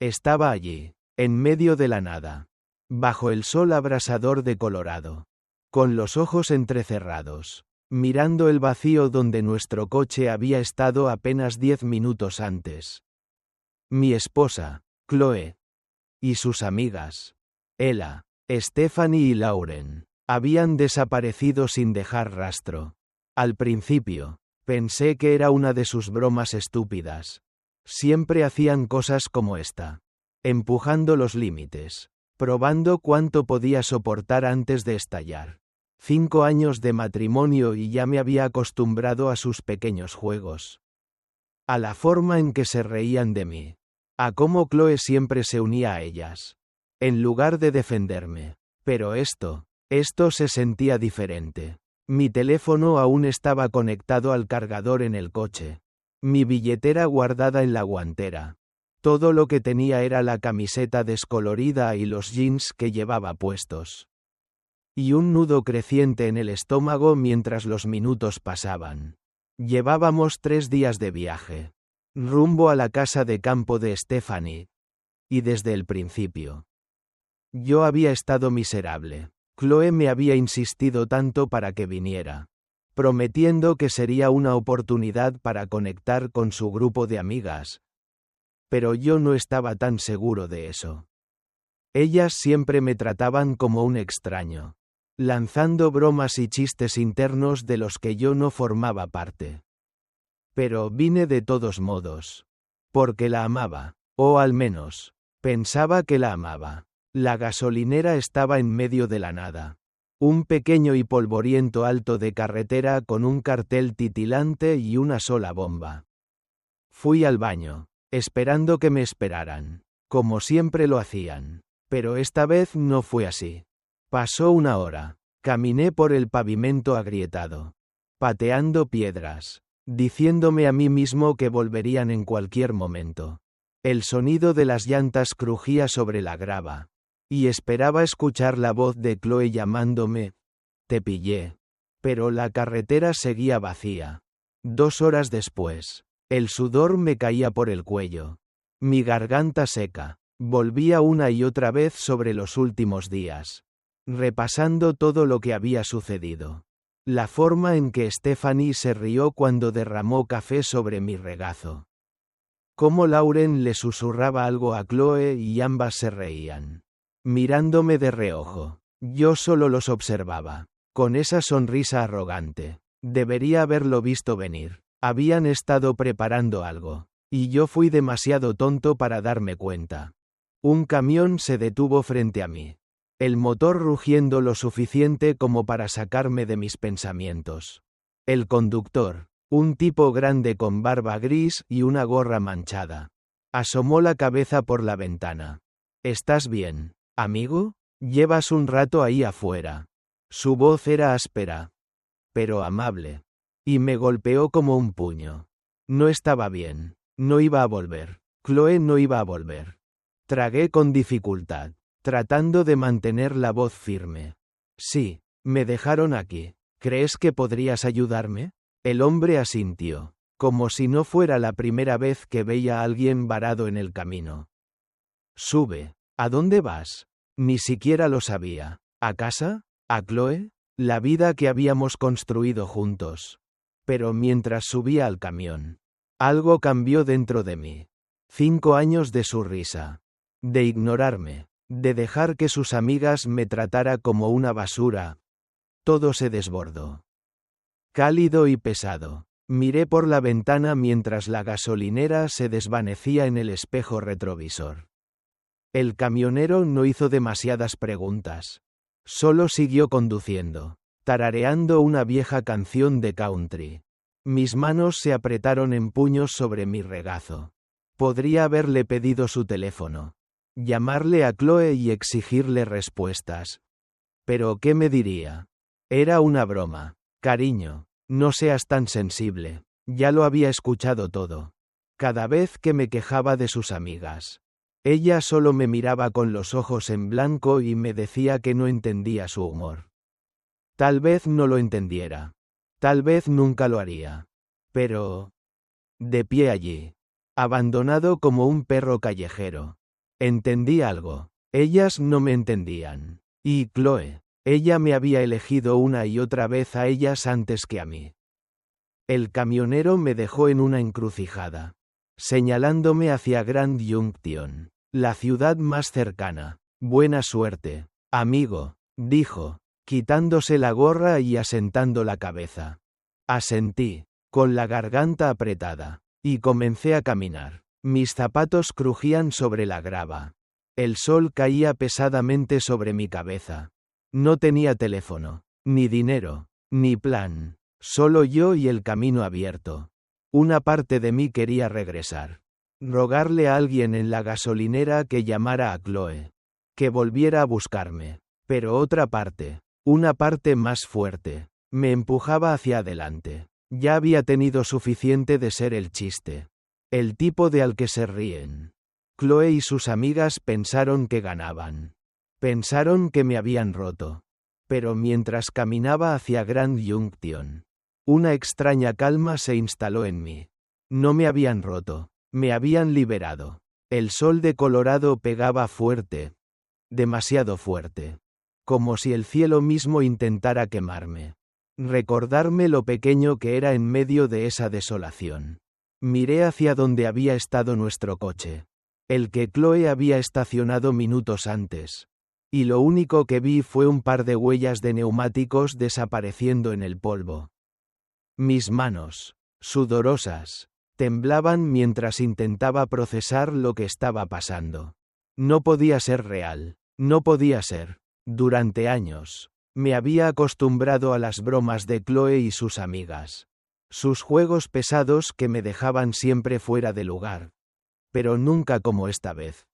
Estaba allí, en medio de la nada, bajo el sol abrasador de Colorado, con los ojos entrecerrados, mirando el vacío donde nuestro coche había estado apenas 10 minutos antes. Mi esposa, Chloe, y sus amigas, Ella, Stephanie y Lauren, habían desaparecido sin dejar rastro. Al principio, pensé que era una de sus bromas estúpidas. Siempre hacían cosas como esta, empujando los límites, probando cuánto podía soportar antes de estallar. 5 años de matrimonio y ya me había acostumbrado a sus pequeños juegos. A la forma en que se reían de mí. A cómo Chloe siempre se unía a ellas. En lugar de defenderme. Pero esto se sentía diferente. Mi teléfono aún estaba conectado al cargador en el coche. Mi billetera guardada en la guantera. Todo lo que tenía era la camiseta descolorida y los jeans que llevaba puestos. Y un nudo creciente en el estómago mientras los minutos pasaban. Llevábamos 3 días de viaje. Rumbo a la casa de campo de Stephanie. Y desde el principio. Yo había estado miserable. Chloe me había insistido tanto para que viniera, prometiendo que sería una oportunidad para conectar con su grupo de amigas. Pero yo no estaba tan seguro de eso. Ellas siempre me trataban como un extraño, lanzando bromas y chistes internos de los que yo no formaba parte. Pero vine de todos modos. Porque la amaba, o al menos, pensaba que la amaba. La gasolinera estaba en medio de la nada. Un pequeño y polvoriento alto de carretera con un cartel titilante y una sola bomba. Fui al baño, esperando que me esperaran, como siempre lo hacían. Pero esta vez no fue así. Pasó 1 hora. Caminé por el pavimento agrietado, pateando piedras, diciéndome a mí mismo que volverían en cualquier momento. El sonido de las llantas crujía sobre la grava. Y esperaba escuchar la voz de Chloe llamándome. Te pillé. Pero la carretera seguía vacía. 2 horas después, el sudor me caía por el cuello. Mi garganta seca. Volvía una y otra vez sobre los últimos días, repasando todo lo que había sucedido. La forma en que Stephanie se rió cuando derramó café sobre mi regazo. Cómo Lauren le susurraba algo a Chloe y ambas se reían. Mirándome de reojo. Yo solo los observaba, con esa sonrisa arrogante. Debería haberlo visto venir. Habían estado preparando algo, y yo fui demasiado tonto para darme cuenta. Un camión se detuvo frente a mí. El motor rugiendo lo suficiente como para sacarme de mis pensamientos. El conductor, un tipo grande con barba gris y una gorra manchada, asomó la cabeza por la ventana. ¿Estás bien, amigo? Llevas un rato ahí afuera. Su voz era áspera, pero amable, y me golpeó como un puño. No estaba bien. No iba a volver. Chloe no iba a volver. Tragué con dificultad, tratando de mantener la voz firme. Sí, me dejaron aquí. ¿Crees que podrías ayudarme? El hombre asintió, como si no fuera la primera vez que veía a alguien varado en el camino. Sube. ¿A dónde vas? Ni siquiera lo sabía. ¿A casa? ¿A Chloe? La vida que habíamos construido juntos. Pero mientras subía al camión, algo cambió dentro de mí. 5 años de su risa. De ignorarme. De dejar que sus amigas me tratara como una basura. Todo se desbordó. Cálido y pesado. Miré por la ventana mientras la gasolinera se desvanecía en el espejo retrovisor. El camionero no hizo demasiadas preguntas. Solo siguió conduciendo, tarareando una vieja canción de country. Mis manos se apretaron en puños sobre mi regazo. Podría haberle pedido su teléfono. Llamarle a Chloe y exigirle respuestas. Pero ¿qué me diría? Era una broma. Cariño, no seas tan sensible. Ya lo había escuchado todo. Cada vez que me quejaba de sus amigas. Ella solo me miraba con los ojos en blanco y me decía que no entendía su humor. Tal vez no lo entendiera. Tal vez nunca lo haría. Pero... de pie allí. Abandonado como un perro callejero. Entendí algo. Ellas no me entendían. Y Chloe, ella me había elegido una y otra vez a ellas antes que a mí. El camionero me dejó en una encrucijada, señalándome hacia Grand Junction, la ciudad más cercana. Buena suerte, amigo, dijo, quitándose la gorra y asentando la cabeza. Asentí, con la garganta apretada, y comencé a caminar. Mis zapatos crujían sobre la grava. El sol caía pesadamente sobre mi cabeza. No tenía teléfono, ni dinero, ni plan. Solo yo y el camino abierto. Una parte de mí quería regresar. Rogarle a alguien en la gasolinera que llamara a Chloe. Que volviera a buscarme. Pero otra parte, una parte más fuerte, me empujaba hacia adelante. Ya había tenido suficiente de ser el chiste. El tipo de al que se ríen. Chloe y sus amigas pensaron que ganaban. Pensaron que me habían roto. Pero mientras caminaba hacia Grand Junction, una extraña calma se instaló en mí. No me habían roto, me habían liberado. El sol de Colorado pegaba fuerte, demasiado fuerte, como si el cielo mismo intentara quemarme. Recordarme lo pequeño que era en medio de esa desolación. Miré hacia donde había estado nuestro coche, el que Chloe había estacionado minutos antes, y lo único que vi fue un par de huellas de neumáticos desapareciendo en el polvo. Mis manos, sudorosas, temblaban mientras intentaba procesar lo que estaba pasando. No podía ser real, no podía ser. Durante años, me había acostumbrado a las bromas de Chloe y sus amigas. Sus juegos pesados que me dejaban siempre fuera de lugar. Pero nunca como esta vez.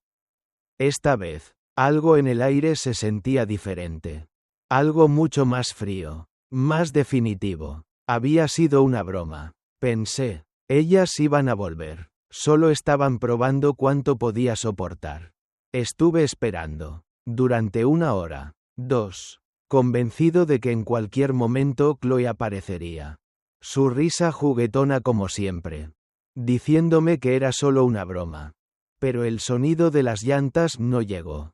Esta vez, algo en el aire se sentía diferente. Algo mucho más frío, más definitivo. Había sido una broma. Pensé, ellas iban a volver. Solo estaban probando cuánto podía soportar. Estuve esperando. Durante 1 hora, 2, convencido de que en cualquier momento Chloe aparecería. Su risa juguetona como siempre, diciéndome que era solo una broma. Pero el sonido de las llantas no llegó.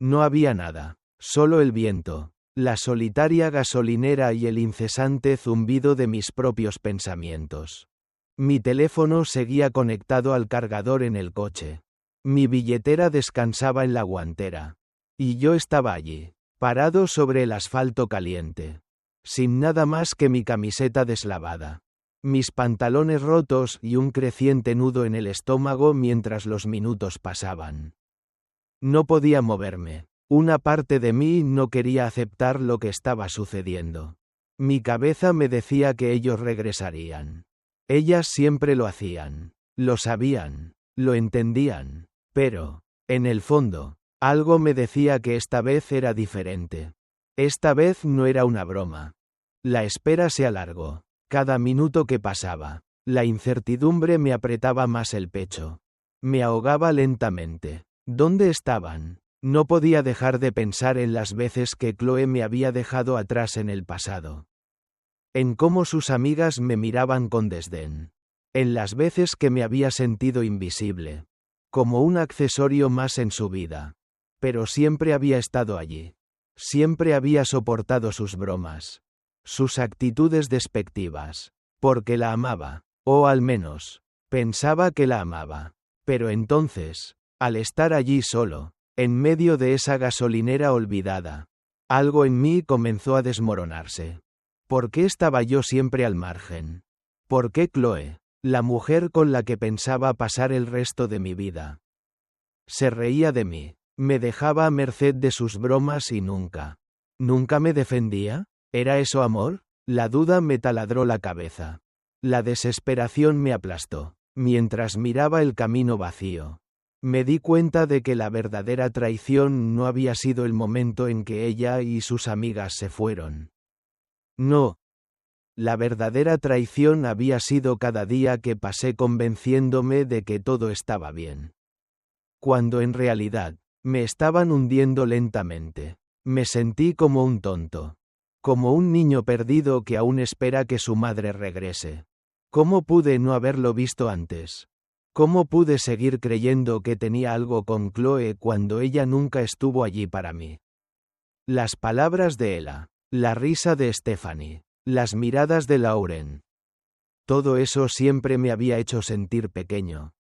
No había nada, solo el viento, la solitaria gasolinera y el incesante zumbido de mis propios pensamientos. Mi teléfono seguía conectado al cargador en el coche. Mi billetera descansaba en la guantera. Y yo estaba allí, parado sobre el asfalto caliente, sin nada más que mi camiseta deslavada, mis pantalones rotos y un creciente nudo en el estómago mientras los minutos pasaban. No podía moverme. Una parte de mí no quería aceptar lo que estaba sucediendo. Mi cabeza me decía que ellos regresarían. Ellas siempre lo hacían. Lo sabían. Lo entendían. Pero, en el fondo, algo me decía que esta vez era diferente. Esta vez no era una broma. La espera se alargó. Cada minuto que pasaba, la incertidumbre me apretaba más el pecho. Me ahogaba lentamente. ¿Dónde estaban? No podía dejar de pensar en las veces que Chloe me había dejado atrás en el pasado. En cómo sus amigas me miraban con desdén. En las veces que me había sentido invisible. Como un accesorio más en su vida. Pero siempre había estado allí. Siempre había soportado sus bromas. Sus actitudes despectivas. Porque la amaba. O al menos, pensaba que la amaba. Pero entonces, al estar allí solo, en medio de esa gasolinera olvidada, algo en mí comenzó a desmoronarse. ¿Por qué estaba yo siempre al margen? ¿Por qué Chloe, la mujer con la que pensaba pasar el resto de mi vida, se reía de mí, me dejaba a merced de sus bromas y nunca me defendía? ¿Era eso amor? La duda me taladró la cabeza. La desesperación me aplastó, mientras miraba el camino vacío. Me di cuenta de que la verdadera traición no había sido el momento en que ella y sus amigas se fueron. No. La verdadera traición había sido cada día que pasé convenciéndome de que todo estaba bien. Cuando en realidad, me estaban hundiendo lentamente. Me sentí como un tonto. Como un niño perdido que aún espera que su madre regrese. ¿Cómo pude no haberlo visto antes? ¿Cómo pude seguir creyendo que tenía algo con Chloe cuando ella nunca estuvo allí para mí? Las palabras de Ella, la risa de Stephanie, las miradas de Lauren. Todo eso siempre me había hecho sentir pequeño.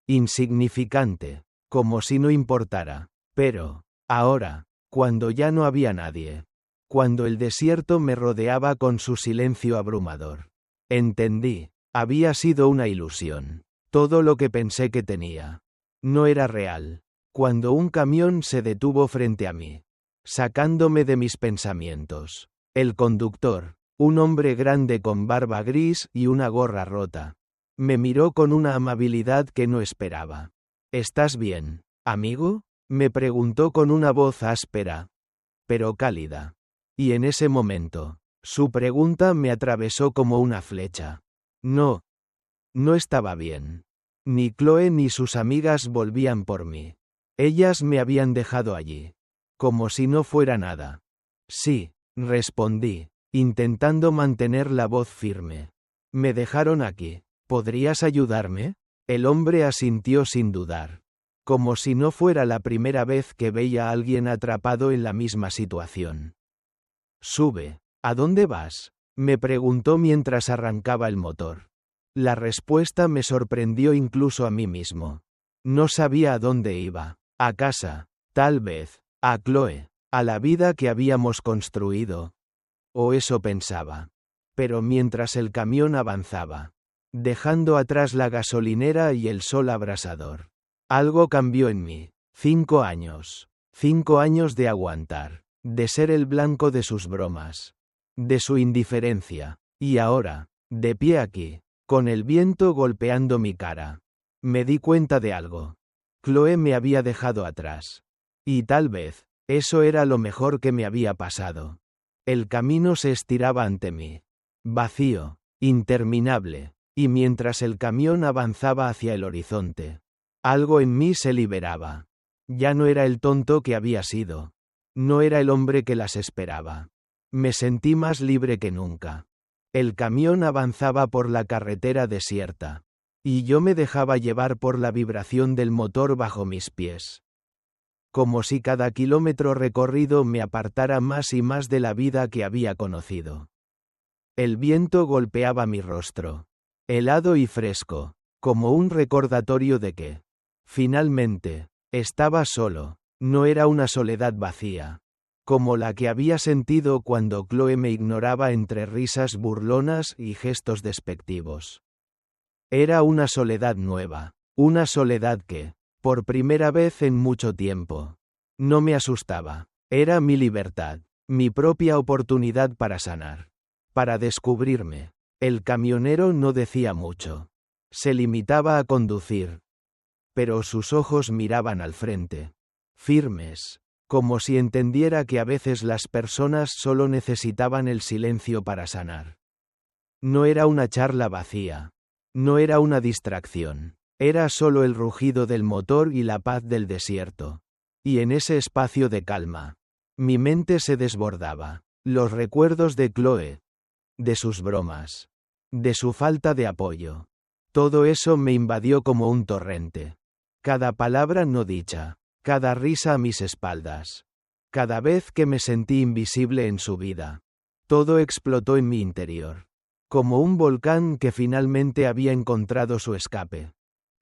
Insignificante, como si no importara. Pero, ahora, cuando ya no había nadie, cuando el desierto me rodeaba con su silencio abrumador, entendí, había sido una ilusión. Todo lo que pensé que tenía no era real. Cuando un camión se detuvo frente a mí, sacándome de mis pensamientos, el conductor, un hombre grande con barba gris y una gorra rota, me miró con una amabilidad que no esperaba. ¿Estás bien, amigo?, me preguntó con una voz áspera, pero cálida. Y en ese momento, su pregunta me atravesó como una flecha. No estaba bien. Ni Chloe ni sus amigas volvían por mí. Ellas me habían dejado allí, como si no fuera nada. Sí, respondí, intentando mantener la voz firme. Me dejaron aquí. ¿Podrías ayudarme? El hombre asintió sin dudar, como si no fuera la primera vez que veía a alguien atrapado en la misma situación. Sube. ¿A dónde vas?, me preguntó mientras arrancaba el motor. La respuesta me sorprendió incluso a mí mismo. No sabía a dónde iba. A casa, tal vez, a Chloe, a la vida que habíamos construido. O eso pensaba. Pero mientras el camión avanzaba, dejando atrás la gasolinera y el sol abrasador, algo cambió en mí. 5 años. 5 años de aguantar, de ser el blanco de sus bromas, de su indiferencia. Y ahora, de pie aquí, con el viento golpeando mi cara, me di cuenta de algo. Chloe me había dejado atrás. Y tal vez, eso era lo mejor que me había pasado. El camino se estiraba ante mí. Vacío, interminable, y mientras el camión avanzaba hacia el horizonte, algo en mí se liberaba. Ya no era el tonto que había sido. No era el hombre que las esperaba. Me sentí más libre que nunca. El camión avanzaba por la carretera desierta, y yo me dejaba llevar por la vibración del motor bajo mis pies. Como si cada kilómetro recorrido me apartara más y más de la vida que había conocido. El viento golpeaba mi rostro, helado y fresco, como un recordatorio de que, finalmente, estaba solo. No era una soledad vacía, como la que había sentido cuando Chloe me ignoraba entre risas burlonas y gestos despectivos. Era una soledad nueva, una soledad que, por primera vez en mucho tiempo, no me asustaba. Era mi libertad, mi propia oportunidad para sanar, para descubrirme. El camionero no decía mucho. Se limitaba a conducir. Pero sus ojos miraban al frente, firmes, como si entendiera que a veces las personas solo necesitaban el silencio para sanar. No era una charla vacía. No era una distracción. Era solo el rugido del motor y la paz del desierto. Y en ese espacio de calma, mi mente se desbordaba. Los recuerdos de Chloe, de sus bromas, de su falta de apoyo. Todo eso me invadió como un torrente. Cada palabra no dicha, cada risa a mis espaldas, cada vez que me sentí invisible en su vida. Todo explotó en mi interior, como un volcán que finalmente había encontrado su escape.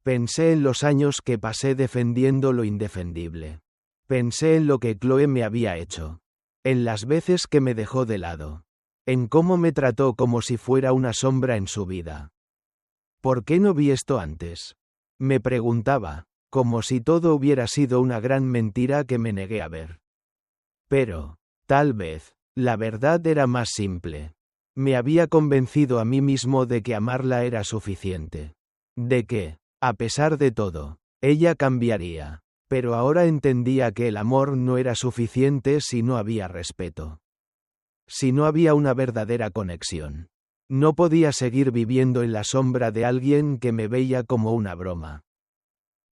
Pensé en los años que pasé defendiendo lo indefendible. Pensé en lo que Chloe me había hecho, en las veces que me dejó de lado, en cómo me trató como si fuera una sombra en su vida. ¿Por qué no vi esto antes?, me preguntaba, como si todo hubiera sido una gran mentira que me negué a ver. Pero, tal vez, la verdad era más simple. Me había convencido a mí mismo de que amarla era suficiente. De que, a pesar de todo, ella cambiaría. Pero ahora entendía que el amor no era suficiente si no había respeto. Si no había una verdadera conexión. No podía seguir viviendo en la sombra de alguien que me veía como una broma.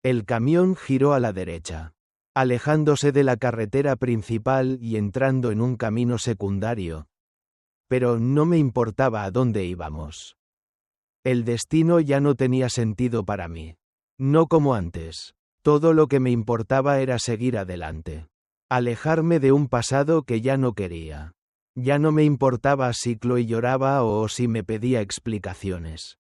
El camión giró a la derecha, alejándose de la carretera principal y entrando en un camino secundario. Pero no me importaba a dónde íbamos. El destino ya no tenía sentido para mí. No como antes. Todo lo que me importaba era seguir adelante. Alejarme de un pasado que ya no quería. Ya no me importaba si Chloe lloraba o si me pedía explicaciones.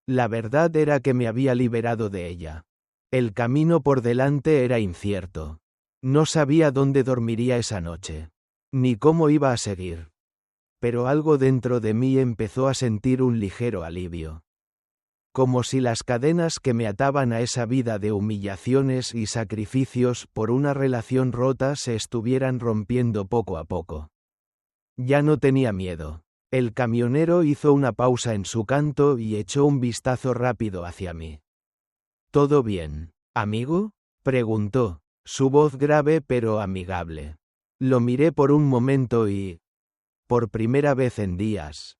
La verdad era que me había liberado de ella. El camino por delante era incierto. No sabía dónde dormiría esa noche. Ni cómo iba a seguir. Pero algo dentro de mí empezó a sentir un ligero alivio. Como si las cadenas que me ataban a esa vida de humillaciones y sacrificios por una relación rota se estuvieran rompiendo poco a poco. Ya no tenía miedo. El camionero hizo una pausa en su canto y echó un vistazo rápido hacia mí. ¿Todo bien, amigo?, preguntó, su voz grave pero amigable. Lo miré por un momento y, por primera vez en días,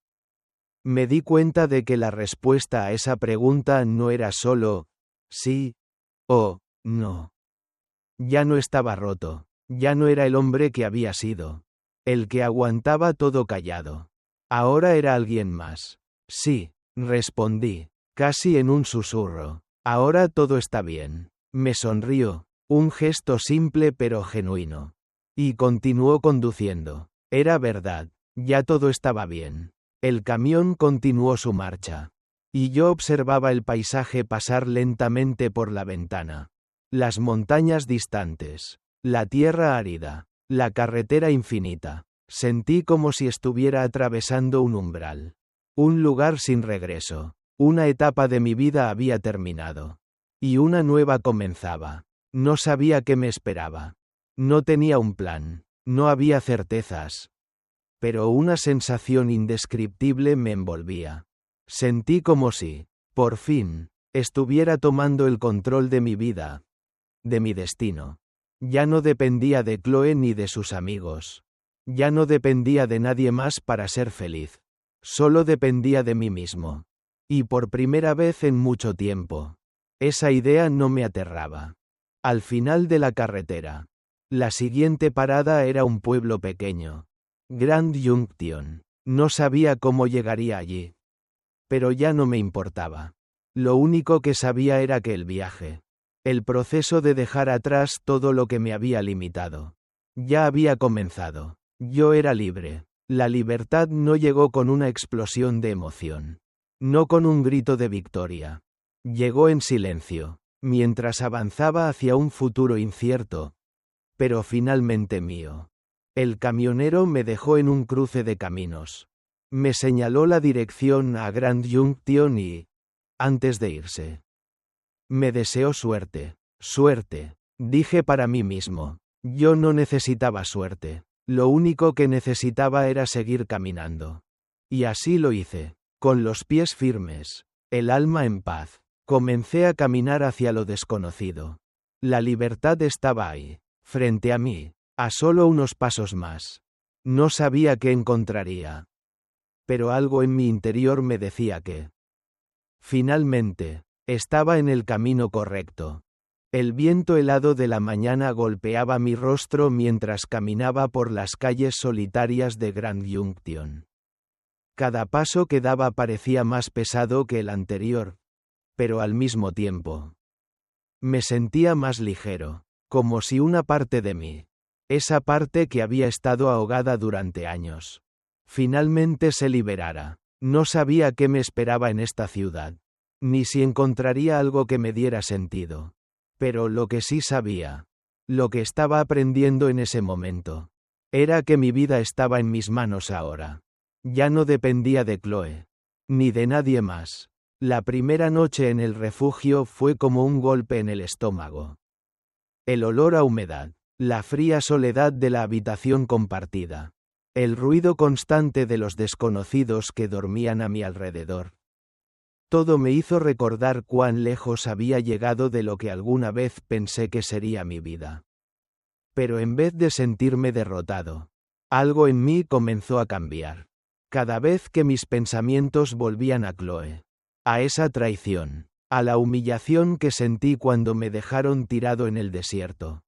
me di cuenta de que la respuesta a esa pregunta no era solo sí o no. Ya no estaba roto, ya no era el hombre que había sido, el que aguantaba todo callado. Ahora era alguien más. Sí, respondí, casi en un susurro. Ahora todo está bien. Me sonrió, un gesto simple pero genuino. Y continuó conduciendo. Era verdad, ya todo estaba bien. El camión continuó su marcha. Y yo observaba el paisaje pasar lentamente por la ventana. Las montañas distantes, la tierra árida, la carretera infinita. Sentí como si estuviera atravesando un umbral. Un lugar sin regreso. Una etapa de mi vida había terminado. Y una nueva comenzaba. No sabía qué me esperaba. No tenía un plan. No había certezas. Pero una sensación indescriptible me envolvía. Sentí como si, por fin, estuviera tomando el control de mi vida. De mi destino. Ya no dependía de Chloe ni de sus amigos. Ya no dependía de nadie más para ser feliz. Solo dependía de mí mismo. Y por primera vez en mucho tiempo. Esa idea no me aterraba. Al final de la carretera. La siguiente parada era un pueblo pequeño. Grand Junction. No sabía cómo llegaría allí. Pero ya no me importaba. Lo único que sabía era que el viaje. El proceso de dejar atrás todo lo que me había limitado. Ya había comenzado. Yo era libre. La libertad no llegó con una explosión de emoción. No con un grito de victoria. Llegó en silencio, mientras avanzaba hacia un futuro incierto, pero finalmente mío. El camionero me dejó en un cruce de caminos. Me señaló la dirección a Grand Junction y, antes de irse, me deseó suerte. Suerte, dije para mí mismo. Yo no necesitaba suerte. Lo único que necesitaba era seguir caminando. Y así lo hice, con los pies firmes, el alma en paz. Comencé a caminar hacia lo desconocido. La libertad estaba ahí, frente a mí, a solo unos pasos más. No sabía qué encontraría. Pero algo en mi interior me decía que, finalmente, estaba en el camino correcto. El viento helado de la mañana golpeaba mi rostro mientras caminaba por las calles solitarias de Grand Junction. Cada paso que daba parecía más pesado que el anterior, pero al mismo tiempo me sentía más ligero, como si una parte de mí, esa parte que había estado ahogada durante años, finalmente se liberara. No sabía qué me esperaba en esta ciudad, ni si encontraría algo que me diera sentido. Pero lo que sí sabía, lo que estaba aprendiendo en ese momento, era que mi vida estaba en mis manos ahora. Ya no dependía de Chloe, ni de nadie más. La primera noche en el refugio fue como un golpe en el estómago. El olor a humedad, la fría soledad de la habitación compartida, el ruido constante de los desconocidos que dormían a mi alrededor. Todo me hizo recordar cuán lejos había llegado de lo que alguna vez pensé que sería mi vida. Pero en vez de sentirme derrotado, algo en mí comenzó a cambiar. Cada vez que mis pensamientos volvían a Chloe, a esa traición, a la humillación que sentí cuando me dejaron tirado en el desierto,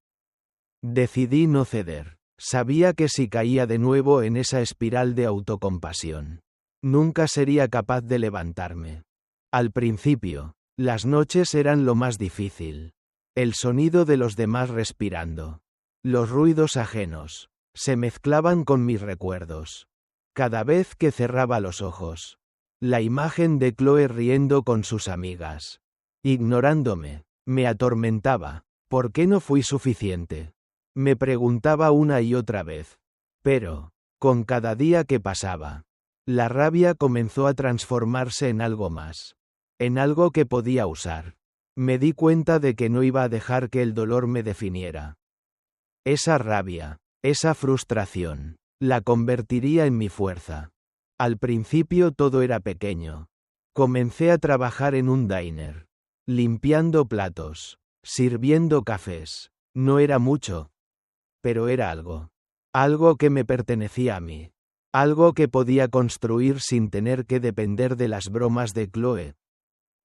decidí no ceder. Sabía que si caía de nuevo en esa espiral de autocompasión, nunca sería capaz de levantarme. Al principio, las noches eran lo más difícil. El sonido de los demás respirando. Los ruidos ajenos. Se mezclaban con mis recuerdos. Cada vez que cerraba los ojos. La imagen de Chloe riendo con sus amigas. Ignorándome. Me atormentaba. ¿Por qué no fui suficiente? Me preguntaba una y otra vez. Pero, con cada día que pasaba, la rabia comenzó a transformarse en algo más. En algo que podía usar. Me di cuenta de que no iba a dejar que el dolor me definiera. Esa rabia, esa frustración, la convertiría en mi fuerza. Al principio todo era pequeño. Comencé a trabajar en un diner. Limpiando platos. Sirviendo cafés. No era mucho. Pero era algo. Algo que me pertenecía a mí. Algo que podía construir sin tener que depender de las bromas de Chloe.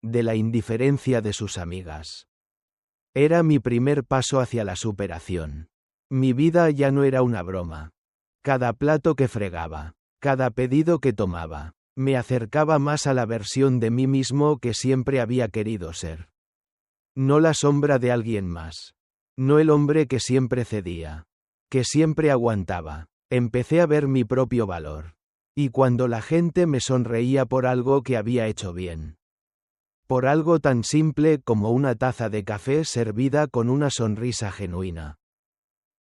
De la indiferencia de sus amigas. Era mi primer paso hacia la superación. Mi vida ya no era una broma. Cada plato que fregaba, cada pedido que tomaba, me acercaba más a la versión de mí mismo que siempre había querido ser. No la sombra de alguien más. No el hombre que siempre cedía. Que siempre aguantaba. Empecé a ver mi propio valor. Y cuando la gente me sonreía por algo que había hecho bien. Por algo tan simple como una taza de café servida con una sonrisa genuina.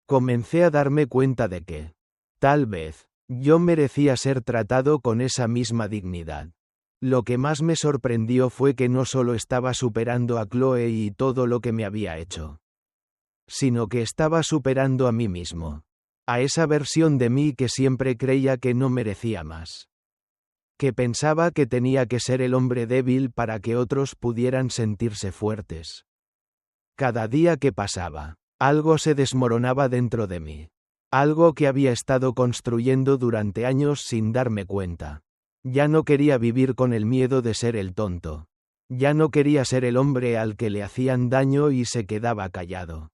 Comencé a darme cuenta de que, tal vez, yo merecía ser tratado con esa misma dignidad. Lo que más me sorprendió fue que no solo estaba superando a Chloe y todo lo que me había hecho, sino que estaba superando a mí mismo. A esa versión de mí que siempre creía que no merecía más. Que pensaba que tenía que ser el hombre débil para que otros pudieran sentirse fuertes. Cada día que pasaba, algo se desmoronaba dentro de mí. Algo que había estado construyendo durante años sin darme cuenta. Ya no quería vivir con el miedo de ser el tonto. Ya no quería ser el hombre al que le hacían daño y se quedaba callado.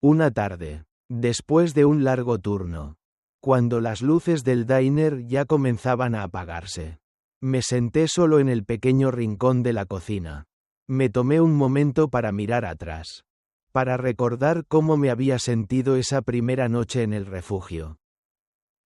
Una tarde, después de un largo turno, cuando las luces del diner ya comenzaban a apagarse, me senté solo en el pequeño rincón de la cocina. Me tomé un momento para mirar atrás. Para recordar cómo me había sentido esa primera noche en el refugio.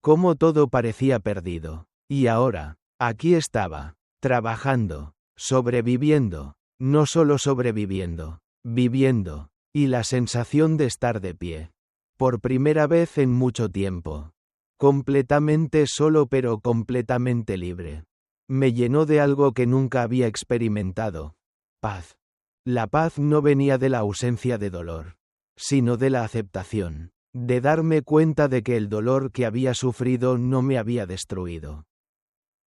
Cómo todo parecía perdido. Y ahora, aquí estaba, trabajando, sobreviviendo, no solo sobreviviendo, viviendo, y la sensación de estar de pie. Por primera vez en mucho tiempo. Completamente solo pero completamente libre. Me llenó de algo que nunca había experimentado. Paz. La paz no venía de la ausencia de dolor, sino de la aceptación, de darme cuenta de que el dolor que había sufrido no me había destruido.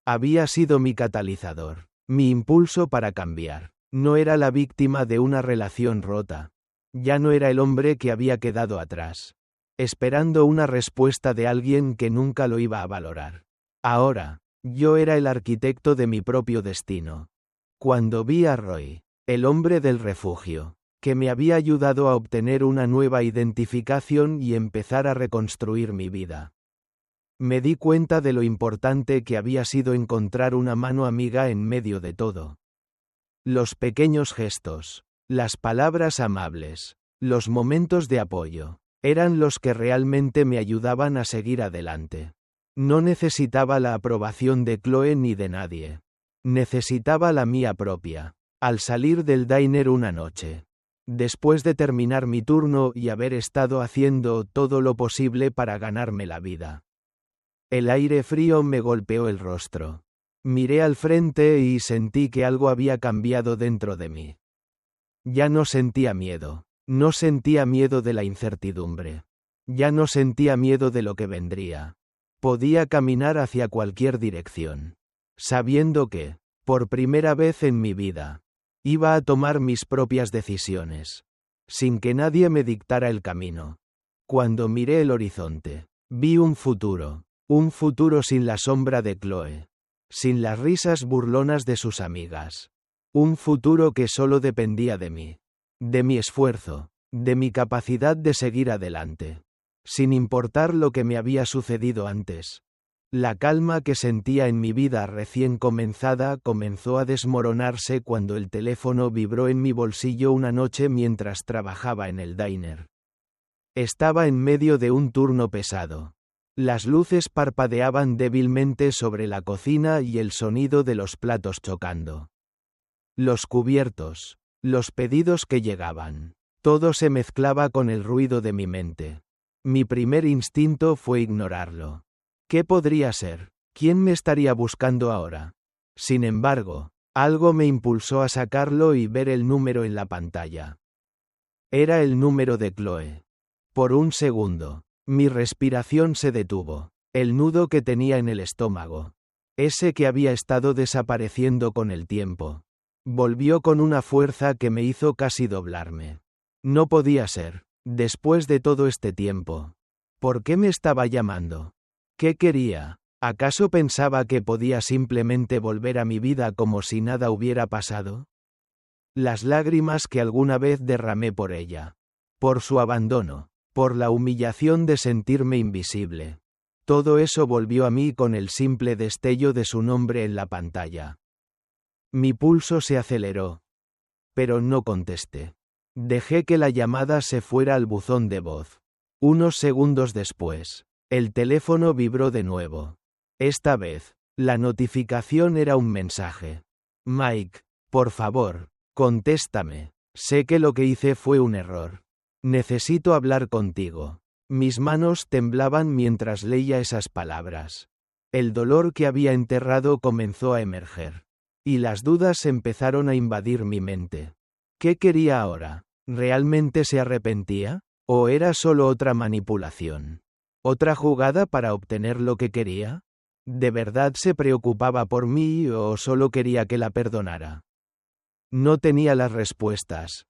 Había sido mi catalizador, mi impulso para cambiar. No era la víctima de una relación rota. Ya no era el hombre que había quedado atrás, esperando una respuesta de alguien que nunca lo iba a valorar. Ahora, yo era el arquitecto de mi propio destino. Cuando vi a Roy, el hombre del refugio, que me había ayudado a obtener una nueva identificación y empezar a reconstruir mi vida. Me di cuenta de lo importante que había sido encontrar una mano amiga en medio de todo. Los pequeños gestos, las palabras amables, los momentos de apoyo, eran los que realmente me ayudaban a seguir adelante. No necesitaba la aprobación de Chloe ni de nadie. Necesitaba la mía propia. Al salir del diner una noche, después de terminar mi turno y haber estado haciendo todo lo posible para ganarme la vida. El aire frío me golpeó el rostro. Miré al frente y sentí que algo había cambiado dentro de mí. Ya no sentía miedo. No sentía miedo de la incertidumbre. Ya no sentía miedo de lo que vendría. Podía caminar hacia cualquier dirección, sabiendo que, por primera vez en mi vida, iba a tomar mis propias decisiones, sin que nadie me dictara el camino. Cuando miré el horizonte, vi un futuro sin la sombra de Chloe, sin las risas burlonas de sus amigas. Un futuro que solo dependía de mí, de mi esfuerzo, de mi capacidad de seguir adelante, sin importar lo que me había sucedido antes. La calma que sentía en mi vida recién comenzada comenzó a desmoronarse cuando el teléfono vibró en mi bolsillo una noche mientras trabajaba en el diner. Estaba en medio de un turno pesado. Las luces parpadeaban débilmente sobre la cocina y el sonido de los platos chocando. Los cubiertos, los pedidos que llegaban. Todo se mezclaba con el ruido de mi mente. Mi primer instinto fue ignorarlo. ¿Qué podría ser? ¿Quién me estaría buscando ahora? Sin embargo, algo me impulsó a sacarlo y ver el número en la pantalla. Era el número de Chloe. Por un segundo, mi respiración se detuvo. El nudo que tenía en el estómago. Ese que había estado desapareciendo con el tiempo. Volvió con una fuerza que me hizo casi doblarme. No podía ser, después de todo este tiempo. ¿Por qué me estaba llamando? ¿Qué quería? ¿Acaso pensaba que podía simplemente volver a mi vida como si nada hubiera pasado? Las lágrimas que alguna vez derramé por ella. Por su abandono. Por la humillación de sentirme invisible. Todo eso volvió a mí con el simple destello de su nombre en la pantalla. Mi pulso se aceleró. Pero no contesté. Dejé que la llamada se fuera al buzón de voz. Unos segundos después, el teléfono vibró de nuevo. Esta vez, la notificación era un mensaje. Mike, por favor, contéstame. Sé que lo que hice fue un error. Necesito hablar contigo. Mis manos temblaban mientras leía esas palabras. El dolor que había enterrado comenzó a emerger. Y las dudas empezaron a invadir mi mente. ¿Qué quería ahora? ¿Realmente se arrepentía? ¿O era solo otra manipulación? ¿Otra jugada para obtener lo que quería? ¿De verdad se preocupaba por mí o solo quería que la perdonara? No tenía las respuestas.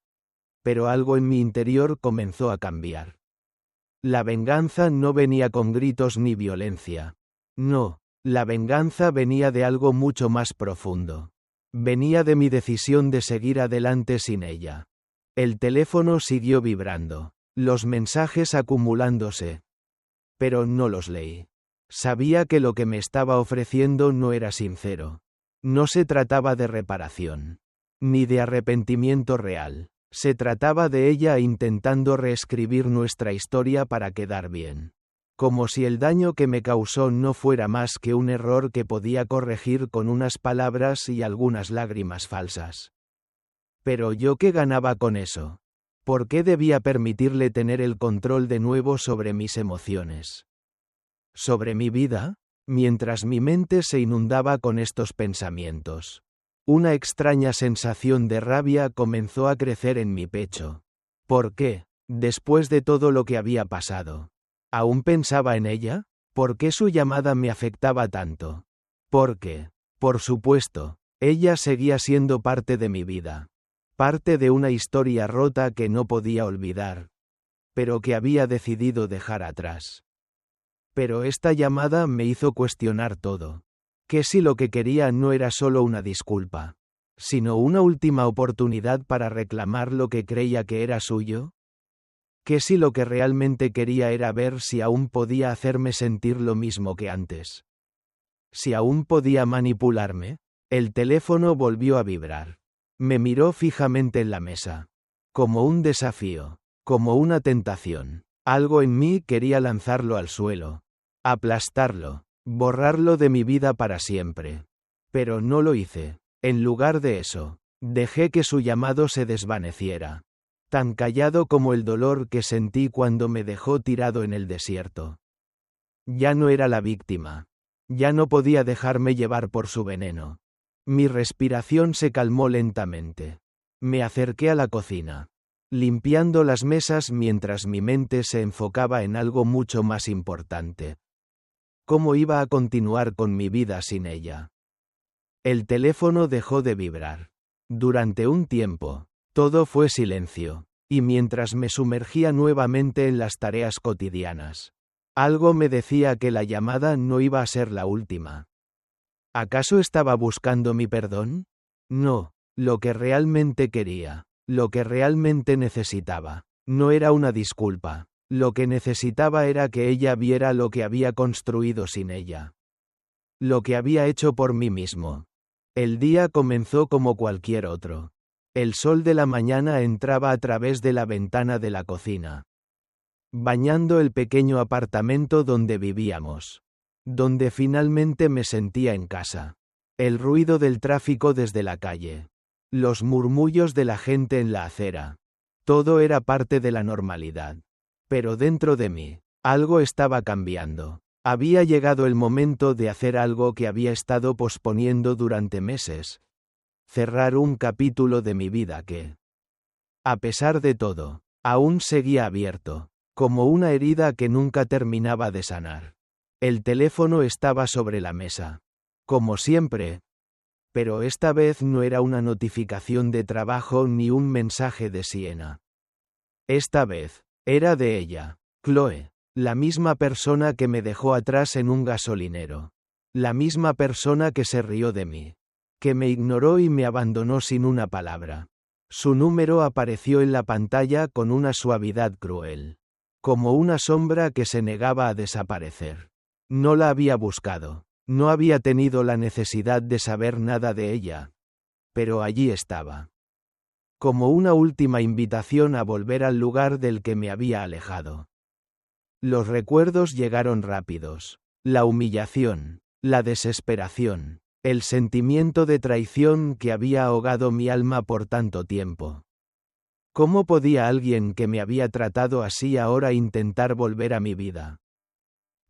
Pero algo en mi interior comenzó a cambiar. La venganza no venía con gritos ni violencia. No, la venganza venía de algo mucho más profundo. Venía de mi decisión de seguir adelante sin ella. El teléfono siguió vibrando, los mensajes acumulándose. Pero no los leí. Sabía que lo que me estaba ofreciendo no era sincero. No se trataba de reparación. Ni de arrepentimiento real. Se trataba de ella intentando reescribir nuestra historia para quedar bien. Como si el daño que me causó no fuera más que un error que podía corregir con unas palabras y algunas lágrimas falsas. Pero ¿yo qué ganaba con eso? ¿Por qué debía permitirle tener el control de nuevo sobre mis emociones? ¿Sobre mi vida? Mientras mi mente se inundaba con estos pensamientos. Una extraña sensación de rabia comenzó a crecer en mi pecho. ¿Por qué? Después de todo lo que había pasado. ¿Aún pensaba en ella? ¿Por qué su llamada me afectaba tanto? ¿Por qué? Por supuesto, ella seguía siendo parte de mi vida. Parte de una historia rota que no podía olvidar. Pero que había decidido dejar atrás. Pero esta llamada me hizo cuestionar todo. ¿Qué si lo que quería no era solo una disculpa, sino una última oportunidad para reclamar lo que creía que era suyo? ¿Qué si lo que realmente quería era ver si aún podía hacerme sentir lo mismo que antes? Si aún podía manipularme. El teléfono volvió a vibrar. Me miró fijamente en la mesa. Como un desafío, como una tentación. Algo en mí quería lanzarlo al suelo. Aplastarlo. Borrarlo de mi vida para siempre. Pero no lo hice. En lugar de eso, dejé que su llamado se desvaneciera. Tan callado como el dolor que sentí cuando me dejó tirado en el desierto. Ya no era la víctima. Ya no podía dejarme llevar por su veneno. Mi respiración se calmó lentamente. Me acerqué a la cocina, limpiando las mesas mientras mi mente se enfocaba en algo mucho más importante. ¿Cómo iba a continuar con mi vida sin ella? El teléfono dejó de vibrar. Durante un tiempo, todo fue silencio, y mientras me sumergía nuevamente en las tareas cotidianas, algo me decía que la llamada no iba a ser la última. ¿Acaso estaba buscando mi perdón? No, lo que realmente quería, lo que realmente necesitaba, no era una disculpa. Lo que necesitaba era que ella viera lo que había construido sin ella. Lo que había hecho por mí mismo. El día comenzó como cualquier otro. El sol de la mañana entraba a través de la ventana de la cocina, bañando el pequeño apartamento donde vivíamos, donde finalmente me sentía en casa. El ruido del tráfico desde la calle, los murmullos de la gente en la acera, todo era parte de la normalidad. Pero dentro de mí, algo estaba cambiando. Había llegado el momento de hacer algo que había estado posponiendo durante meses. Cerrar un capítulo de mi vida que, a pesar de todo, aún seguía abierto, como una herida que nunca terminaba de sanar. El teléfono estaba sobre la mesa, como siempre, pero esta vez no era una notificación de trabajo ni un mensaje de Siena. Esta vez, era de ella, Chloe, la misma persona que me dejó atrás en un gasolinero, la misma persona que se rió de mí, que me ignoró y me abandonó sin una palabra. Su número apareció en la pantalla con una suavidad cruel, como una sombra que se negaba a desaparecer. No la había buscado, no había tenido la necesidad de saber nada de ella, pero allí estaba. Como una última invitación a volver al lugar del que me había alejado. Los recuerdos llegaron rápidos. La humillación, la desesperación, el sentimiento de traición que había ahogado mi alma por tanto tiempo. ¿Cómo podía alguien que me había tratado así ahora intentar volver a mi vida?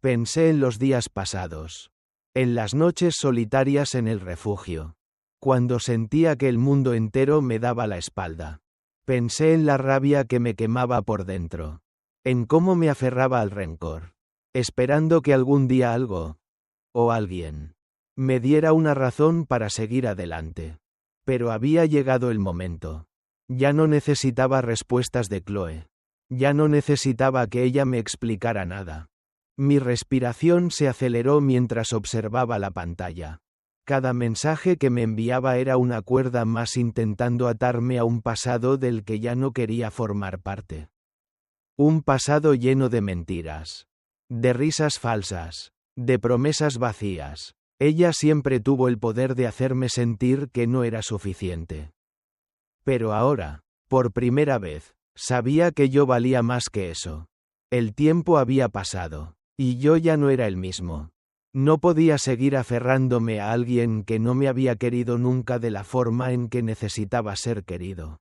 Pensé en los días pasados, en las noches solitarias en el refugio, cuando sentía que el mundo entero me daba la espalda. Pensé en la rabia que me quemaba por dentro, en cómo me aferraba al rencor, esperando que algún día algo, o alguien, me diera una razón para seguir adelante. Pero había llegado el momento. Ya no necesitaba respuestas de Chloe. Ya no necesitaba que ella me explicara nada. Mi respiración se aceleró mientras observaba la pantalla. Cada mensaje que me enviaba era una cuerda más intentando atarme a un pasado del que ya no quería formar parte. Un pasado lleno de mentiras, de risas falsas, de promesas vacías. Ella siempre tuvo el poder de hacerme sentir que no era suficiente. Pero ahora, por primera vez, sabía que yo valía más que eso. El tiempo había pasado, y yo ya no era el mismo. No podía seguir aferrándome a alguien que no me había querido nunca de la forma en que necesitaba ser querido.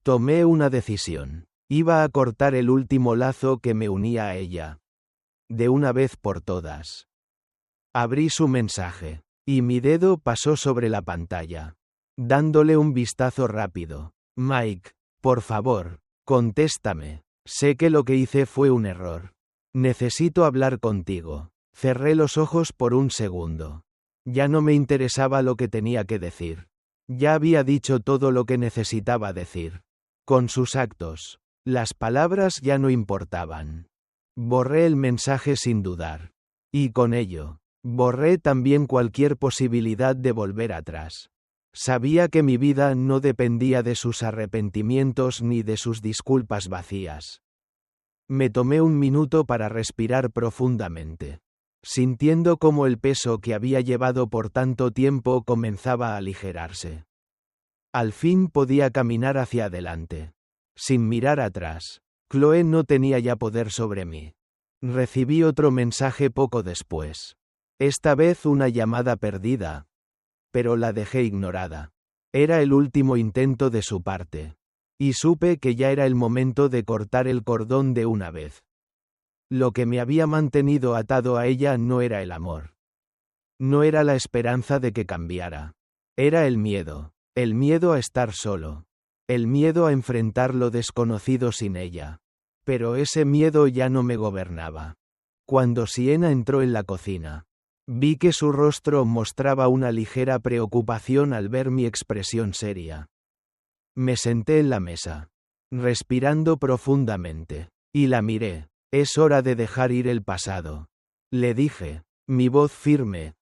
Tomé una decisión. Iba a cortar el último lazo que me unía a ella. De una vez por todas. Abrí su mensaje, y mi dedo pasó sobre la pantalla, dándole un vistazo rápido. Mike, por favor, contéstame. Sé que lo que hice fue un error. Necesito hablar contigo. Cerré los ojos por un segundo. Ya no me interesaba lo que tenía que decir. Ya había dicho todo lo que necesitaba decir. Con sus actos, las palabras ya no importaban. Borré el mensaje sin dudar. Y con ello, borré también cualquier posibilidad de volver atrás. Sabía que mi vida no dependía de sus arrepentimientos ni de sus disculpas vacías. Me tomé un minuto para respirar profundamente, sintiendo cómo el peso que había llevado por tanto tiempo comenzaba a aligerarse. Al fin podía caminar hacia adelante, sin mirar atrás. Chloe no tenía ya poder sobre mí. Recibí otro mensaje poco después. Esta vez una llamada perdida. Pero la dejé ignorada. Era el último intento de su parte. Y supe que ya era el momento de cortar el cordón de una vez. Lo que me había mantenido atado a ella no era el amor. No era la esperanza de que cambiara. Era el miedo a estar solo. El miedo a enfrentar lo desconocido sin ella. Pero ese miedo ya no me gobernaba. Cuando Siena entró en la cocina, vi que su rostro mostraba una ligera preocupación al ver mi expresión seria. Me senté en la mesa, respirando profundamente, y la miré. Es hora de dejar ir el pasado, le dije, mi voz firme,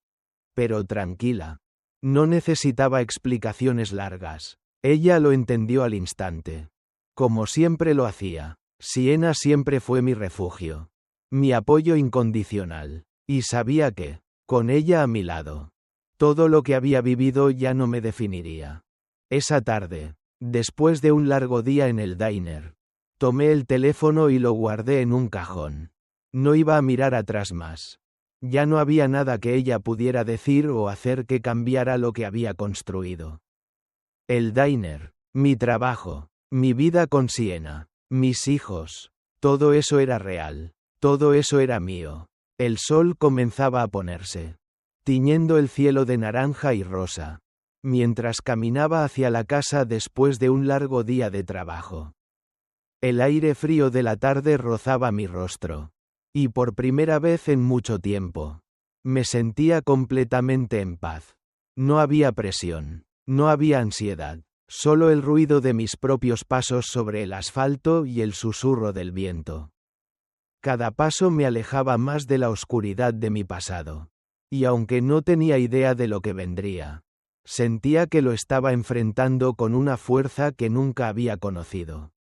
pero tranquila. No necesitaba explicaciones largas. Ella lo entendió al instante. Como siempre lo hacía. Siena siempre fue mi refugio, mi apoyo incondicional, y sabía que, Con ella a mi lado. Todo lo que había vivido ya no me definiría. Esa tarde, después de un largo día en el diner, tomé el teléfono y lo guardé en un cajón. No iba a mirar atrás más. Ya no había nada que ella pudiera decir o hacer que cambiara lo que había construido. El diner, mi trabajo, mi vida con Sienna, mis hijos, todo eso era real, todo eso era mío. El sol comenzaba a ponerse, tiñendo el cielo de naranja y rosa, mientras caminaba hacia la casa después de un largo día de trabajo. El aire frío de la tarde rozaba mi rostro. Y por primera vez en mucho tiempo, me sentía completamente en paz. No había presión, no había ansiedad, solo el ruido de mis propios pasos sobre el asfalto y el susurro del viento. Cada paso me alejaba más de la oscuridad de mi pasado. Y aunque no tenía idea de lo que vendría, sentía que lo estaba enfrentando con una fuerza que nunca había conocido.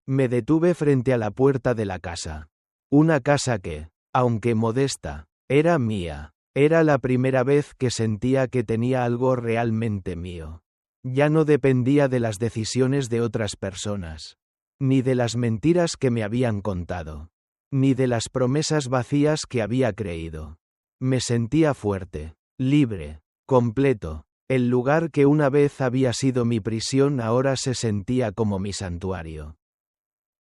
Me detuve frente a la puerta de la casa. Una casa que, aunque modesta, era mía. Era la primera vez que sentía que tenía algo realmente mío. Ya no dependía de las decisiones de otras personas, ni de las mentiras que me habían contado, ni de las promesas vacías que había creído. Me sentía fuerte, libre, completo. El lugar que una vez había sido mi prisión ahora se sentía como mi santuario.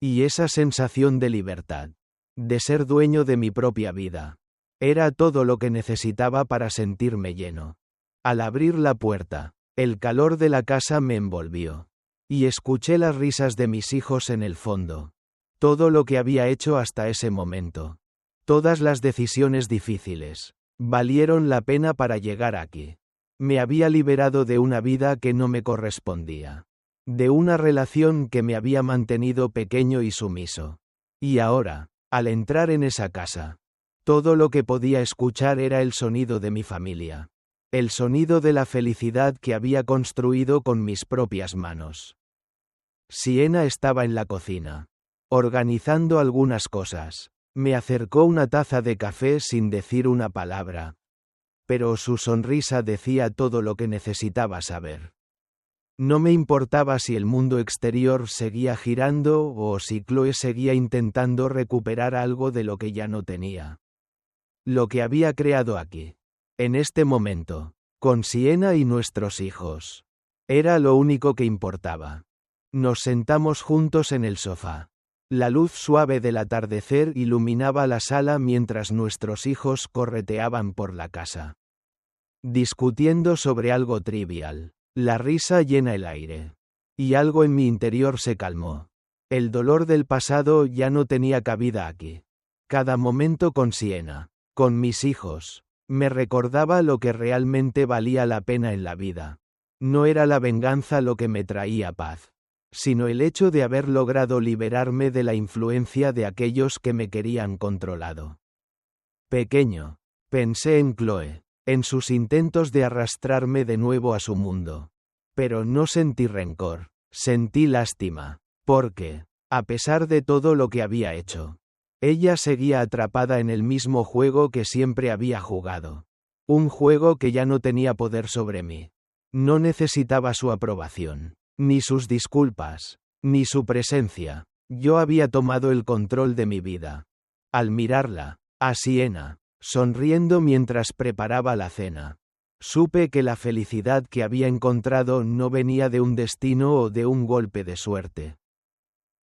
Y esa sensación de libertad, de ser dueño de mi propia vida, era todo lo que necesitaba para sentirme lleno. Al abrir la puerta, el calor de la casa me envolvió. Y escuché las risas de mis hijos en el fondo. Todo lo que había hecho hasta ese momento. Todas las decisiones difíciles, valieron la pena para llegar aquí. Me había liberado de una vida que no me correspondía. De una relación que me había mantenido pequeño y sumiso. Y ahora, al entrar en esa casa, todo lo que podía escuchar era el sonido de mi familia. El sonido de la felicidad que había construido con mis propias manos. Sienna estaba en la cocina, organizando algunas cosas. Me acercó una taza de café sin decir una palabra. Pero su sonrisa decía todo lo que necesitaba saber. No me importaba si el mundo exterior seguía girando o si Chloe seguía intentando recuperar algo de lo que ya no tenía. Lo que había creado aquí, en este momento, con Sienna y nuestros hijos, era lo único que importaba. Nos sentamos juntos en el sofá. La luz suave del atardecer iluminaba la sala mientras nuestros hijos correteaban por la casa, discutiendo sobre algo trivial. La risa llena el aire. Y algo en mi interior se calmó. El dolor del pasado ya no tenía cabida aquí. Cada momento con Sienna, con mis hijos, me recordaba lo que realmente valía la pena en la vida. No era la venganza lo que me traía paz, sino el hecho de haber logrado liberarme de la influencia de aquellos que me querían controlado. Pequeño, pensé en Chloe, en sus intentos de arrastrarme de nuevo a su mundo. Pero no sentí rencor, sentí lástima, porque, a pesar de todo lo que había hecho, ella seguía atrapada en el mismo juego que siempre había jugado. Un juego que ya no tenía poder sobre mí. No necesitaba su aprobación, ni sus disculpas, ni su presencia. Yo había tomado el control de mi vida. Al mirarla, a Sienna, sonriendo mientras preparaba la cena, supe que la felicidad que había encontrado no venía de un destino o de un golpe de suerte.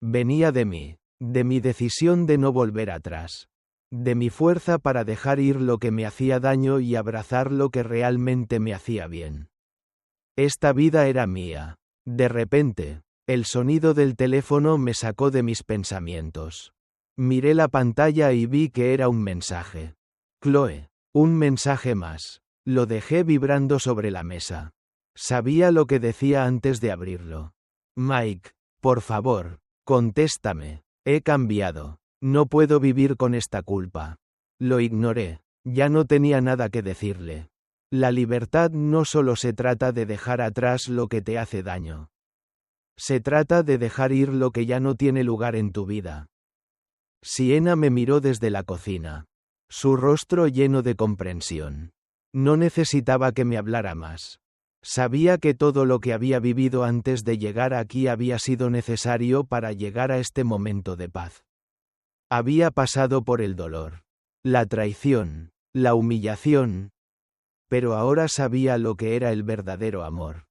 Venía de mí, de mi decisión de no volver atrás, de mi fuerza para dejar ir lo que me hacía daño y abrazar lo que realmente me hacía bien. Esta vida era mía. De repente, el sonido del teléfono me sacó de mis pensamientos. Miré la pantalla y vi que era un mensaje. Chloe, un mensaje más. Lo dejé vibrando sobre la mesa. Sabía lo que decía antes de abrirlo. Mike, por favor, contéstame. He cambiado. No puedo vivir con esta culpa. Lo ignoré. Ya no tenía nada que decirle. La libertad no solo se trata de dejar atrás lo que te hace daño. Se trata de dejar ir lo que ya no tiene lugar en tu vida. Sienna me miró desde la cocina. Su rostro lleno de comprensión. No necesitaba que me hablara más. Sabía que todo lo que había vivido antes de llegar aquí había sido necesario para llegar a este momento de paz. Había pasado por el dolor, la traición, la humillación, pero ahora sabía lo que era el verdadero amor.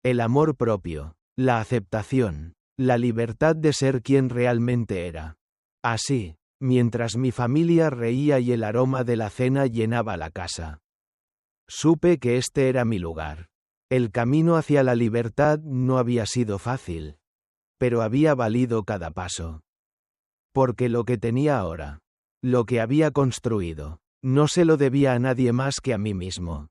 El amor propio, la aceptación, la libertad de ser quien realmente era. Así, mientras mi familia reía y el aroma de la cena llenaba la casa, supe que este era mi lugar. El camino hacia la libertad no había sido fácil, pero había valido cada paso. Porque lo que tenía ahora, lo que había construido, no se lo debía a nadie más que a mí mismo.